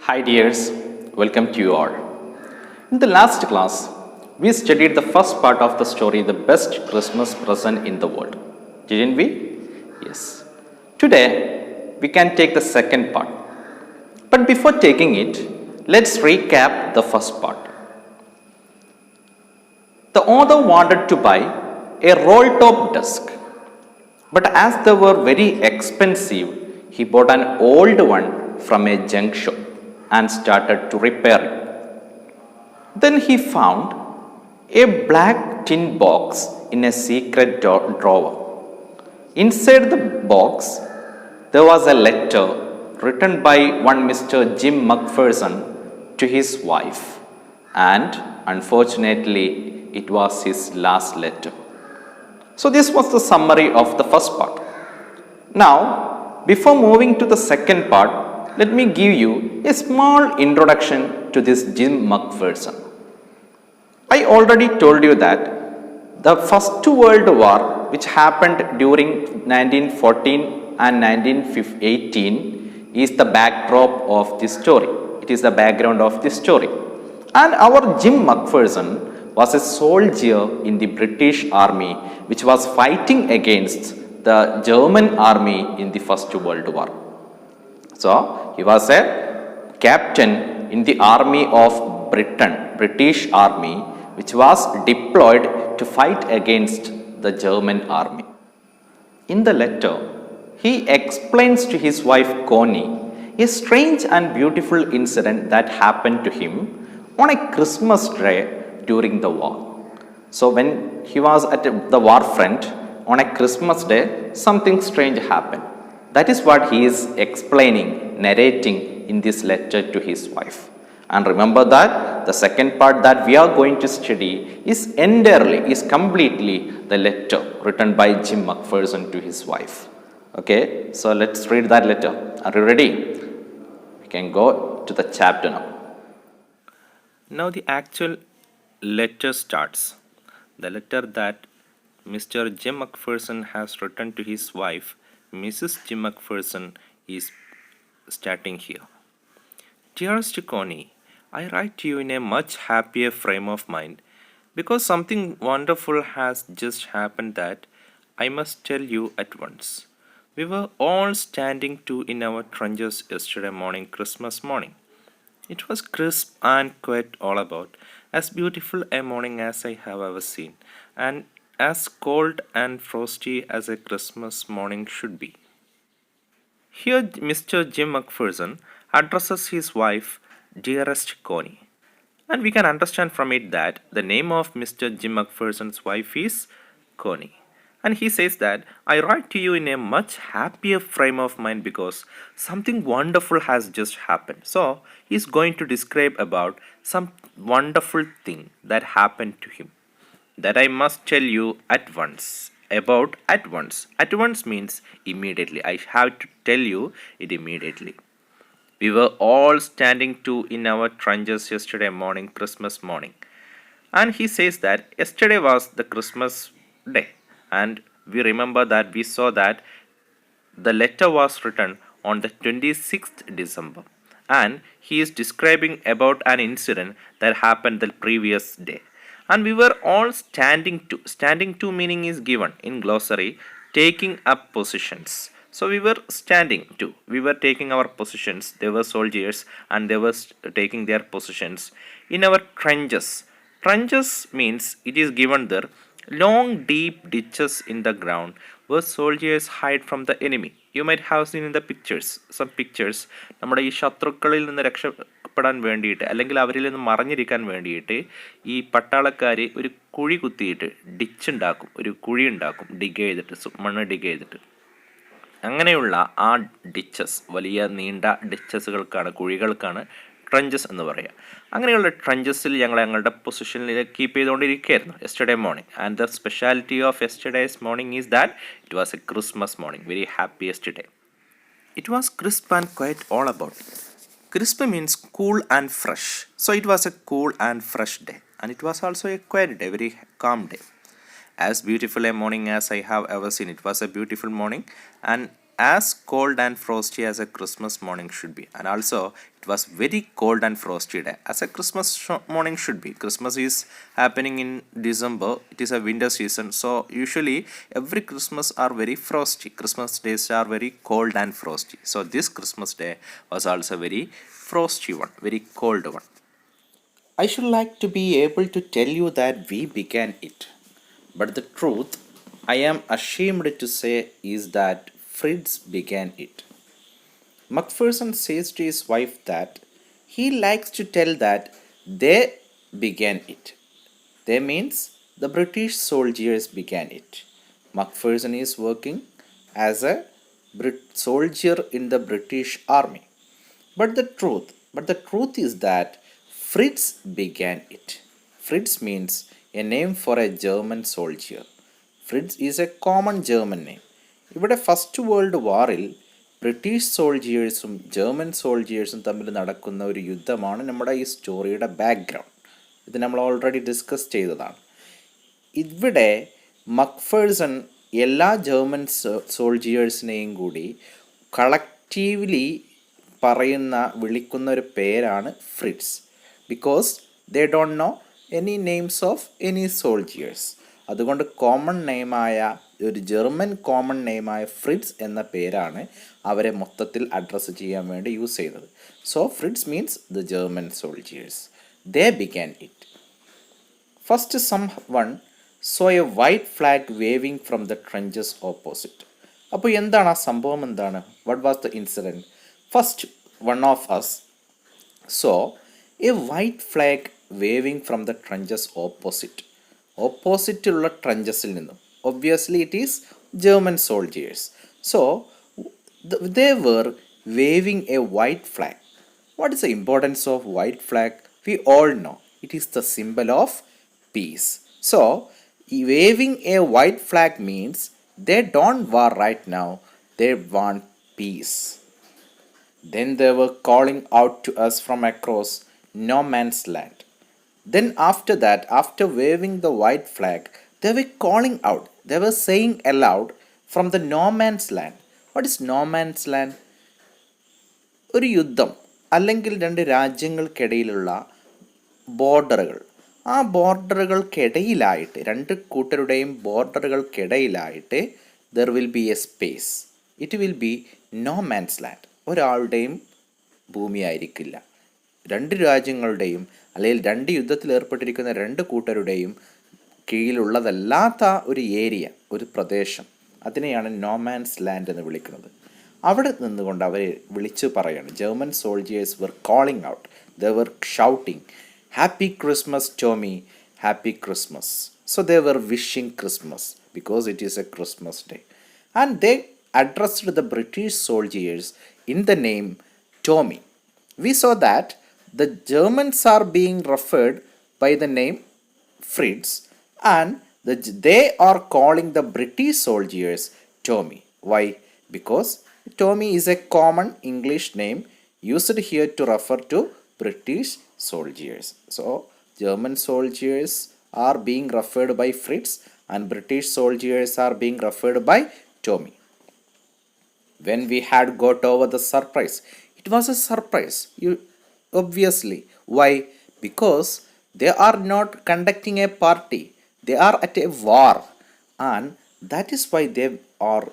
Hi dears, welcome to you all. In the last class, we studied the first part of the story, The Best Christmas Present in the World. Didn't we? Yes. Today, we can take the second part. But before taking it, let's recap the first part. The author wanted to buy a roll-top desk. But as they were very expensive, he bought an old one from a junk shop and started to repair it. Then he found a black tin box in a secret drawer. Inside the box, there was a letter written by one Mr. Jim McPherson to his wife, and unfortunately, it was his last letter. So, this was the summary of the first part. Now, before moving to the second part, let me give you a small introduction to this Jim McPherson. I already told you that the First World War, which happened during 1914 and 1918, is the backdrop of this story. It is the background of this story. And our Jim McPherson was a soldier in the British Army which was fighting against the German army in the First World War. So, he was a captain in the army of Britain, British army, which was deployed to fight against the German army. In the letter, he explains to his wife Connie a strange and beautiful incident that happened to him on a Christmas day during the war. So when he was at the war front on a Christmas day, something strange happened. That is what he is explaining, narrating in this letter to his wife. And remember that the second part that we are going to study is completely the letter written by Jim McPherson to his wife. Okay, so let's read that letter. Are you ready? We can go to the chapter now. Now the actual letter starts. The letter that Mr. Jim McPherson has written to his wife, Mrs. Jim McPherson, is starting here. Dearest Connie, I write to you in a much happier frame of mind because something wonderful has just happened that I must tell you at once. We were all standing to in our trenches yesterday morning, Christmas morning. It was crisp and quiet all about, as beautiful a morning as I have ever seen, and as cold and frosty as a Christmas morning should be. Here Mr. Jim McPherson addresses his wife, Dearest Connie, and we can understand from it that the name of Mr. Jim McPherson's wife is Connie. And he says that I write to you in a much happier frame of mind because something wonderful has just happened. So he's going to describe about some wonderful thing that happened to him that I must tell you at once. About at once. At once means immediately. I have to tell you it immediately. We were all standing to in our trenches yesterday morning, Christmas morning. And he says that yesterday was the Christmas day. And we remember that we saw that the letter was written on the 26th December. And he is describing about an incident that happened the previous day. And we were all standing to. Standing to meaning is given in glossary, taking up positions. So we were standing to. We were taking our positions. They were soldiers and they were taking their positions in our trenches. Trenches means it is given there. Long deep ditches in the ground where soldiers hide from the enemy. You might have seen in the pictures, some pictures, നമ്മുടെ ഈ ശത്രുക്കളിൽ നിന്ന് രക്ഷപ്പെടാൻ വേണ്ടിയിട്ട് അല്ലെങ്കിൽ അവരിൽ നിന്ന് മറഞ്ഞിരിക്കാൻ വേണ്ടിയിട്ട് ഈ പട്ടാളക്കാർ ഒരു കുഴി കുത്തിയിട്ട് ഡിച്ച് ഉണ്ടാക്കും, ഒരു കുഴി ഉണ്ടാക്കും, ഡിഗ് ചെയ്തിട്ട്, മണ്ണ് ഡിഗ് ചെയ്തിട്ട്. അങ്ങനെയുള്ള ആ ഡിച്ചസ്, വലിയ നീണ്ട ഡിച്ചസുകൾക്കാണ്, കുഴികൾക്കാണ് ട്രഞ്ചസ് എന്ന് പറയുക. അങ്ങനെയുള്ള ട്രഞ്ചസിൽ ഞങ്ങളുടെ പൊസിഷനിൽ കീപ്പ് ചെയ്തുകൊണ്ടിരിക്കുകയായിരുന്നു yesterday morning. And the speciality of yesterday's morning is that it was a Christmas morning, very happiest day. It was crisp and quiet all about. Crisp means cool and fresh. So it was a cool and fresh day. And it was also a quiet day, very calm day. As beautiful a morning as I have ever seen. It was a beautiful morning. And as cold and frosty as a Christmas morning should be. And also, it was very cold and frosty day as a Christmas morning should be. Christmas is happening in December. It is a winter season. So, usually, every Christmas are very frosty. Christmas days are very cold and frosty. So, this Christmas day was also very frosty one, very cold one. I should like to be able to tell you that we began it. But the truth, I am ashamed to say, is that Fritz began it. Macpherson says to his wife that he likes to tell that they began it. They means the British soldiers began it. Macpherson is working as a soldier in the British army. But the truth is that Fritz began it. Fritz means a name for a German soldier. Fritz is a common German name. ഇവിടെ first world വാറിൽ British സോൾജിയേഴ്സും German സോൾജിയേഴ്സും തമ്മിൽ നടക്കുന്ന ഒരു യുദ്ധമാണ് നമ്മുടെ ഈ സ്റ്റോറിയുടെ background. ഇത് നമ്മൾ already discuss ചെയ്തതാണ്. ഇവിടെ മക്ഫേഴ്സൺ എല്ലാ ജർമ്മൻ സോൾജിയേഴ്സിനെയും കൂടി കളക്റ്റീവ്ലി വിളിക്കുന്ന ഒരു പേരാണ് Fritz. Because they don't know any names of any soldiers. അതുകൊണ്ട് കോമൺ നെയിമായ ഒരു ജർമ്മൻ കോമൺ നെയിമായ ഫ്രിറ്റ്സ് എന്ന പേരാണ് അവരെ മൊത്തത്തിൽ അഡ്രസ്സ് ചെയ്യാൻ വേണ്ടി യൂസ് ചെയ്തത്. So Fritz means the German soldiers. They began it. First someone saw a white flag waving from the trenches opposite. അപ്പോൾ എന്താണ് ആ സംഭവം? എന്താണ്? What was the incident? First one of us saw a white flag waving from the trenches opposite. ഓപ്പോസിറ്റുള്ള ട്രെഞ്ചസിൽ നിന്നും. Obviously it is German soldiers. So they were waving a white flag. What is the importance of white flag? We all know it is the symbol of peace. So waving a white flag means they don't war right now, they want peace. Then they were calling out to us from across no man's land. Then after that, after waving the white flag, they were calling out, they were saying aloud from the no man's land. What is no man's land? ഒരു യുദ്ധം അല്ലെങ്കിൽ രണ്ട് രാജ്യങ്ങൾക്കിടയിലുള്ള ബോർഡറുകൾ. ആ ബോർഡറുകൾക്കിടയിലായിട്ട്, രണ്ട് കൂട്ടരുടെയും ബോർഡറുകൾക്കിടയിലായിട്ട് there will be a space. It will be no man's land. ഒരാളുടെയും ഭൂമിയായിരിക്കില്ല. രണ്ട് രാജ്യങ്ങളുടെയും അല്ലെങ്കിൽ രണ്ട് യുദ്ധത്തിൽ ഏർപ്പെട്ടിരിക്കുന്ന രണ്ട് കൂട്ടരുടെയും കീഴിലുള്ളതല്ലാത്ത ഒരു ഏരിയ, ഒരു പ്രദേശം, അതിനെയാണ് നോ മാൻസ് ലാൻഡ് എന്ന് വിളിക്കുന്നത്. അവിടെ നിന്നുകൊണ്ട് അവരെ വിളിച്ചു പറയാണ്. German soldiers were calling out, they were shouting happy Christmas Tommy, happy Christmas. So they were wishing Christmas because it is a Christmas day. And they addressed the British soldiers in the name Tommy. We saw that the Germans are being referred by the name Fritz and they are calling the British soldiers Tommy. Why? Because Tommy is a common English name used here to refer to British soldiers. So German soldiers are being referred by Fritz and British soldiers are being referred by Tommy. When we had got over the surprise, it was a surprise, obviously. Why? Because they are not conducting a party, they are at a war, and that is why they are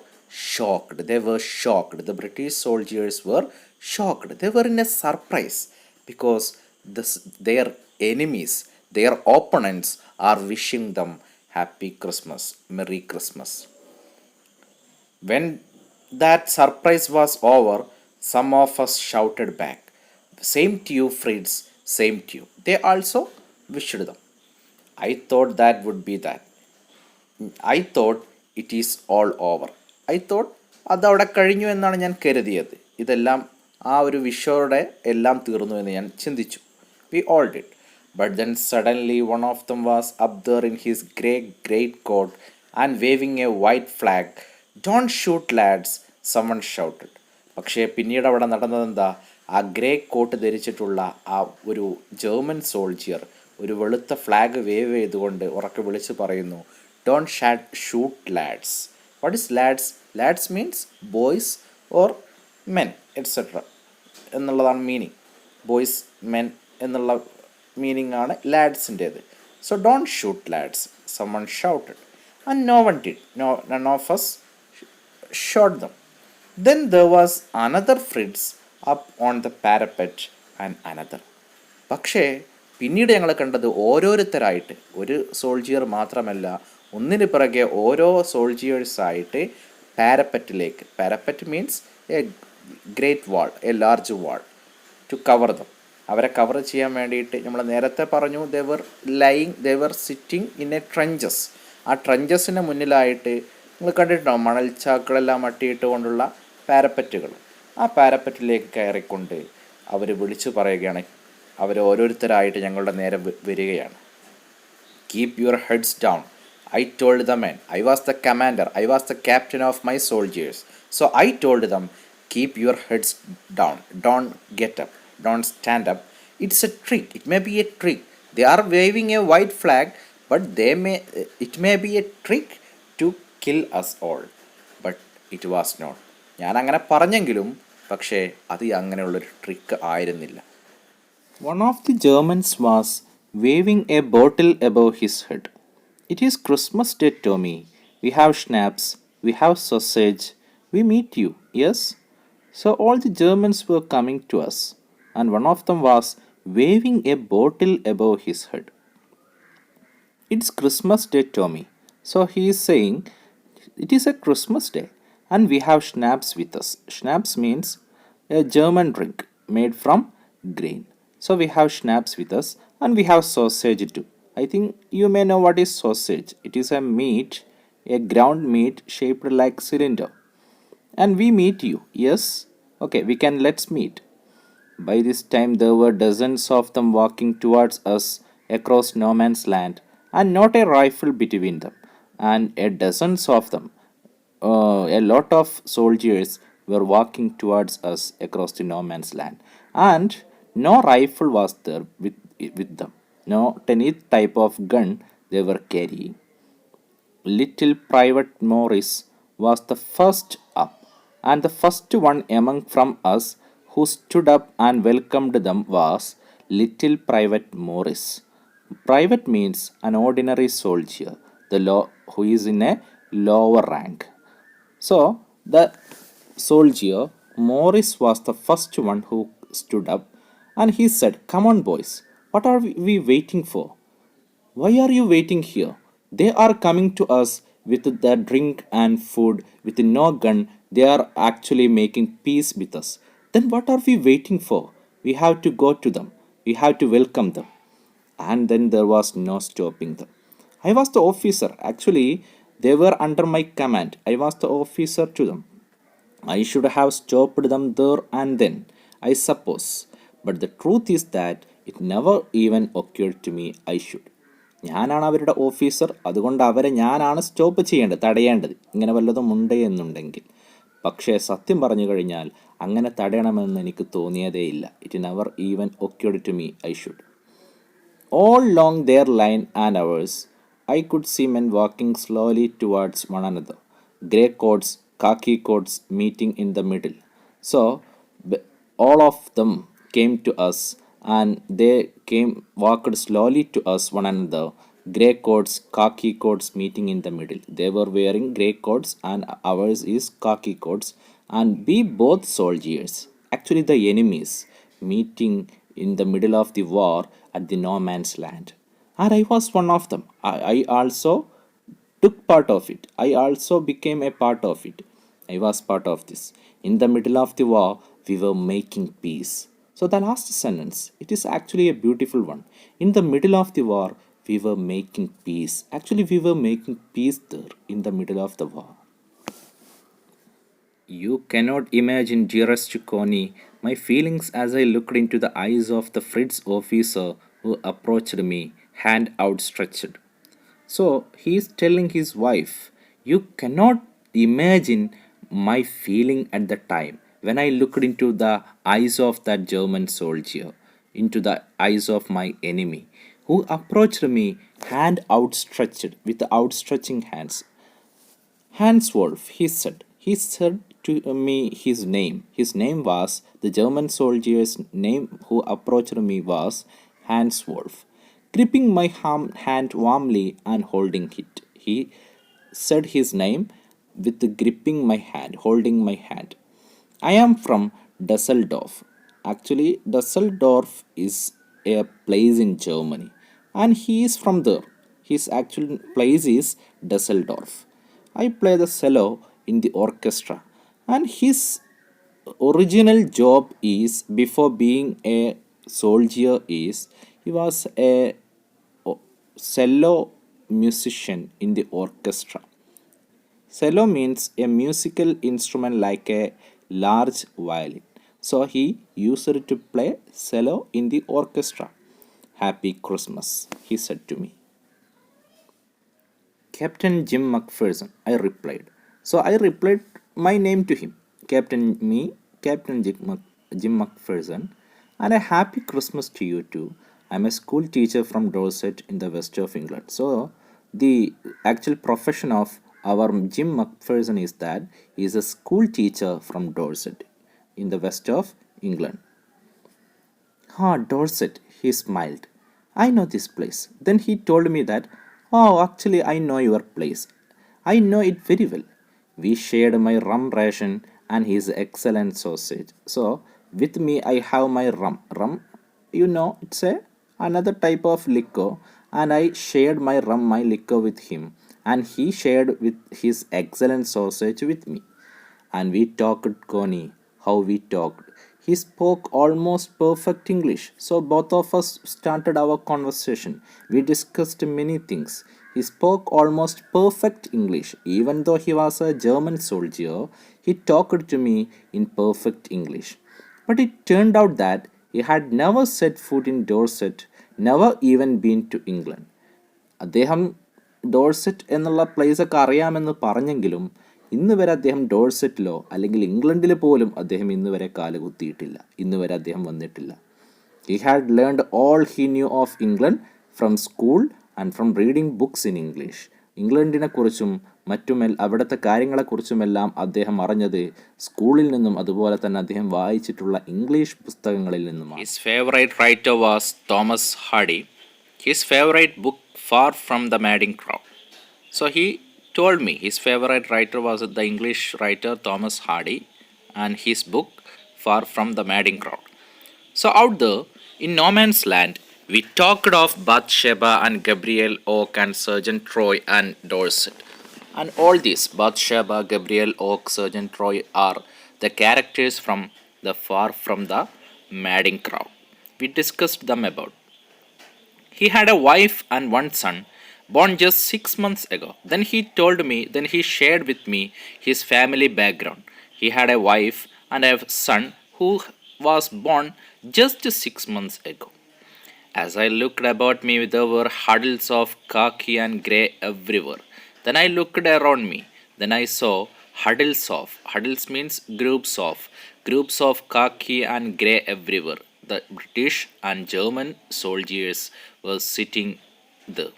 shocked. They were shocked. The British soldiers were shocked. They were in a surprise because their enemies, their opponents are wishing them happy Christmas, Merry Christmas. When that surprise was over, some of us shouted back, same to you Fritz, same to you. They also wished them. I thought that would be that. I thought it is all over. I thought അതവിടെ കഴിഞ്ഞു എന്നാണ് ഞാൻ കരുതിയത്. ഇതെല്ലാം ആ ഒരു വിഷോടെ എല്ലാം തീർന്നു എന്ന് ഞാൻ ചിന്തിച്ചു. We all did. But then suddenly one of them was up there in his great coat and waving a white flag. Don't shoot lads, someone shouted. പക്ഷേ പിന്നീട് അവിടെ നടന്നതെന്താ? ആ ഗ്രേ കോട്ട് ധരിച്ചിട്ടുള്ള ആ ഒരു ജർമ്മൻ സോൾജിയർ ഒരു വെളുത്ത ഫ്ലാഗ് വേവ് ചെയ്തുകൊണ്ട് ഉറക്കെ വിളിച്ച് പറയുന്നു, don't shoot lads, What is lads? Lads means boys or men, etc. എന്നുള്ളതാണ് മീനിങ്. ബോയ്സ് മെൻ എന്നുള്ള മീനിങ് ആണ് ലാഡ്സിൻ്റേത്. So don't shoot lads, someone shouted. And no one did. No, none of us shot them. Then there was another Fritz up on the parapet and another. പക്ഷേ പിന്നീട് ഞങ്ങൾ കണ്ടത് ഓരോരുത്തരായിട്ട്, ഒരു soldier മാത്രമല്ല, ഒന്നിന് പിറകെ ഓരോ സോൾജിയേഴ്സായിട്ട് പാരപ്പറ്റിലേക്ക്. Parapet means a great wall, a large wall, to cover them. അവരെ കവർ ചെയ്യാൻ വേണ്ടിയിട്ട് നമ്മൾ നേരത്തെ പറഞ്ഞു, they were sitting in a trenches. ആ ട്രഞ്ചസിന് മുന്നിലായിട്ട് നിങ്ങൾ കണ്ടിട്ടുണ്ടാവും മണൽച്ചാക്കുകളെല്ലാം അട്ടിയിട്ട് കൊണ്ടുള്ള പാരപ്പറ്റുകൾ. ആ പാരപ്പറ്റിലേക്ക് കയറിക്കൊണ്ട് അവർ വിളിച്ചു പറയുകയാണ്. അവർ ഓരോരുത്തരായിട്ട് ഞങ്ങളുടെ നേരെ വരികയാണ്. Keep your heads down, I told the men. I was the commander, I was the captain of my soldiers. So I told them, keep your heads down, don't get up, don't stand up. It's a trick, it may be a trick. They are waving a white flag, but it may be a trick to kill us all. But it was not. ഞാൻ അങ്ങനെ പറഞ്ഞെങ്കിലും പക്ഷേ അത് അങ്ങനെയുള്ളൊരു trick ആയിരുന്നില്ല. One of the Germans was waving a bottle above his head. It is Christmas Day, Tommy. We have schnapps, we have sausage, we meet you, yes? So all the Germans were coming to us, and one of them was waving a bottle above his head. It's Christmas Day, Tommy. So he is saying, it is a Christmas Day, and we have schnapps with us. Schnapps means a German drink made from grain. So we have schnapps with us, and we have sausage too. I think you may know what is sausage. It is a meat, a ground meat shaped like cylinder. And we meet you. Yes? Okay, let's meet. By this time there were dozens of them walking towards us across no man's land, and not a rifle between them. And a dozens of them, a lot of soldiers were walking towards us across the no man's land, and no rifle was there with them, not any type of gun they were carrying. Little Private Morris was the first up, and the first one among from us who stood up and welcomed them was Little Private Morris. Private means an ordinary soldier, who is in a lower rank. So the soldier Morris was the first one who stood up, and he said, "Come on, boys, what are we waiting for? Why are you waiting here? They are coming to us with the drink and food, with no gun. They are actually making peace with us. Then what are we waiting for? We have to go to them. We have to welcome them." And then there was no stopping them. I was the officer. Actually, they were under my command. I was the officer to them. I should have stopped them there and then, I suppose. But the truth is that it never even occurred to me I should. ഞാനാണ് അവരുടെ officer, അതുകൊണ്ട് അവരെ ഞാനാണ് stop ചെയ്യേണ്ടത്, തടയേണ്ടത്, ഇങ്ങനെ വല്ലതും ഉണ്ട് എന്നുണ്ടെങ്കിൽ. പക്ഷേ സത്യം പറഞ്ഞു കഴിഞ്ഞാൽ അങ്ങനെ തടയണമെന്ന് എനിക്ക് തോന്നിയതേയില്ല. It never even occurred to me I should. All along their line and ours, I could see men walking slowly towards one another, grey coats, khaki coats meeting in the middle. So all of them came to us, and they walked slowly to us one another, grey coats, khaki coats meeting in the middle. They were wearing grey coats and ours is khaki coats, and we both soldiers, actually the enemies, meeting in the middle of the war at the no man's land. And I was one of them. I also took part of it. I also became a part of it. I was part of this. In the middle of the war, we were making peace. So the last sentence, it is actually a beautiful one. In the middle of the war, we were making peace. Actually, we were making peace there in the middle of the war. You cannot imagine, dearest Connie, my feelings as I looked into the eyes of the Fritz officer who approached me, hand outstretched. So he is telling his wife, you cannot imagine my feeling at the time when I looked into the eyes of that German soldier, into the eyes of my enemy, who approached me, hand outstretched, with outstretching hands. Hans Wolf, he said. He said to me his name. His name was, the German soldier's name who approached me was Hans Wolf. Gripping my hand warmly and holding it, he said his name with gripping my hand, holding my hand. I am from Dusseldorf. Actually, Dusseldorf is a place in Germany, and he is from there. His actual place is Dusseldorf. I play the cello in the orchestra, and his original job is, before being a soldier, is he was a cello musician in the orchestra. Cello means a musical instrument like a large violin. So he used it to play cello in the orchestra. Happy Christmas, he said to me. Captain Jim McPherson, I replied. So I replied my name to him. Captain Jim McPherson, and a happy Christmas to you too. I'm a school teacher from Dorset in the west of England. So the actual profession of our Jim McPherson is that he is a school teacher from Dorset in the west of England. Ah, Dorset, he smiled. I know this place. Then he told me that, oh, actually, I know your place. I know it very well. We shared my rum ration and his excellent sausage. So, with me, I have my rum. Rum, it's another type of liquor, and I shared my liquor with him, and he shared with his excellent sausage with me. And we talked, Connie, how we talked. He spoke almost perfect English, so both of us started our conversation. We discussed many things. He spoke almost perfect English. Even though he was a German soldier, he talked to me in perfect English. But it turned out that he had never set foot in Dorset, never even been to England. അദ്ദേഹം Dorset എന്നുള്ള പ്ലേസൊക്കെ അറിയാമെന്ന് പറഞ്ഞെങ്കിലും ഇന്ന് വരെ അദ്ദേഹം ഡോർസെറ്റിലോ അല്ലെങ്കിൽ ഇംഗ്ലണ്ടിൽ പോലും അദ്ദേഹം ഇന്ന് വരെ കാലുകുത്തിയിട്ടില്ല. ഇന്ന് വരെ അദ്ദേഹം വന്നിട്ടില്ല. He had learned all he knew of England from school and from reading books in English. ഇംഗ്ലണ്ടിനെക്കുറിച്ചും മറ്റും അവിടുത്തെ കാര്യങ്ങളെക്കുറിച്ചുമെല്ലാം അദ്ദേഹം അറിഞ്ഞത് സ്കൂളിൽ നിന്നും അതുപോലെ തന്നെ അദ്ദേഹം വായിച്ചിട്ടുള്ള ഇംഗ്ലീഷ് പുസ്തകങ്ങളിൽ നിന്നുമാണ്. His favourite writer was Thomas Hardy. His favorite book, Far from the Madding Crowd. So he told me his favorite writer was the English writer Thomas Hardy, and his book, Far from the Madding Crowd. So out there, in no man's land, we talked of Bathsheba and Gabriel Oak and Sergeant Troy and Dorset. And all these, Bathsheba, Gabriel Oak, Sergeant Troy, are the characters from the Far from the Madding Crowd. We discussed them about. He had a wife and one son, born just 6 months ago. Then he shared with me his family background. He had a wife and a son who was born just 6 months ago. As I looked about me, there were huddles of khaki and grey everywhere. Then I looked around me. Then I saw huddles means groups of khaki and grey everywhere. The British and German soldiers were sitting there.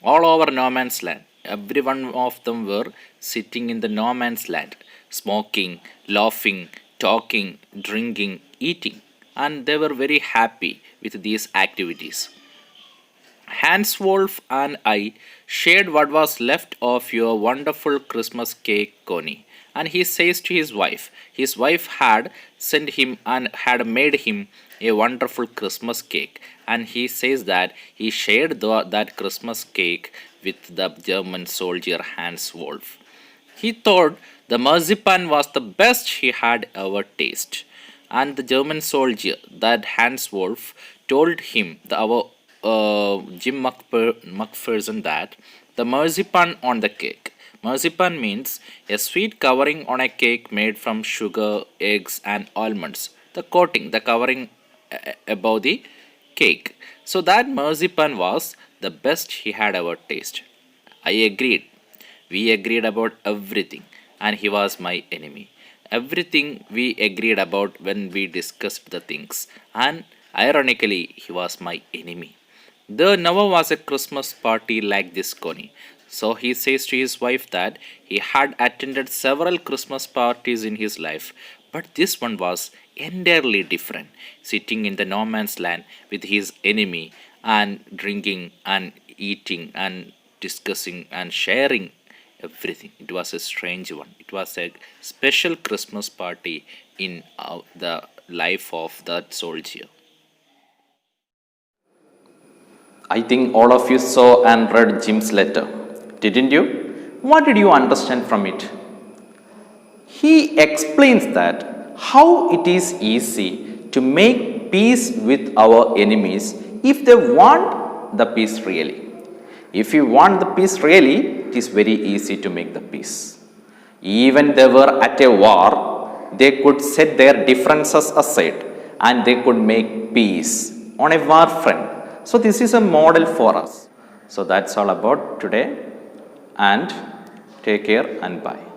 All over no man's land. Every one of them were sitting in the no man's land, smoking, laughing, talking, drinking, eating, and they were very happy with these activities. Hans Wolf and I shared what was left of your wonderful Christmas cake, Connie. And he says to his wife had sent him and had made him a wonderful Christmas cake. And he says that he shared that Christmas cake with the German soldier Hans Wolf. He thought the marzipan was the best he had ever tasted. And the German soldier, that Hans Wolf, told him, our Jim McPherson, that the marzipan on the cake. Marzipan means a sweet covering on a cake made from sugar, eggs, and almonds. The coating, the covering above the cake. So that marzipan was the best he had ever tasted. I agreed. We agreed about everything, and he was my enemy. Everything we agreed about when we discussed the things, and ironically, he was my enemy. There never was a Christmas party like this, Connie. So he says to his wife that he had attended several Christmas parties in his life, but this one was entirely different. Sitting in the no man's land with his enemy and drinking and eating and discussing and sharing everything. It was a strange one. It was a special Christmas party in the life of that soldier. I think all of you saw and read Jim's letter, didn't you? What did you understand from it? He explains that how it is easy to make peace with our enemies if they want the peace really. If you want the peace really, it is very easy to make the peace. Even they were at a war, they could set their differences aside and they could make peace on a war front. So this is a model for us. So that's all about today, and take care and bye.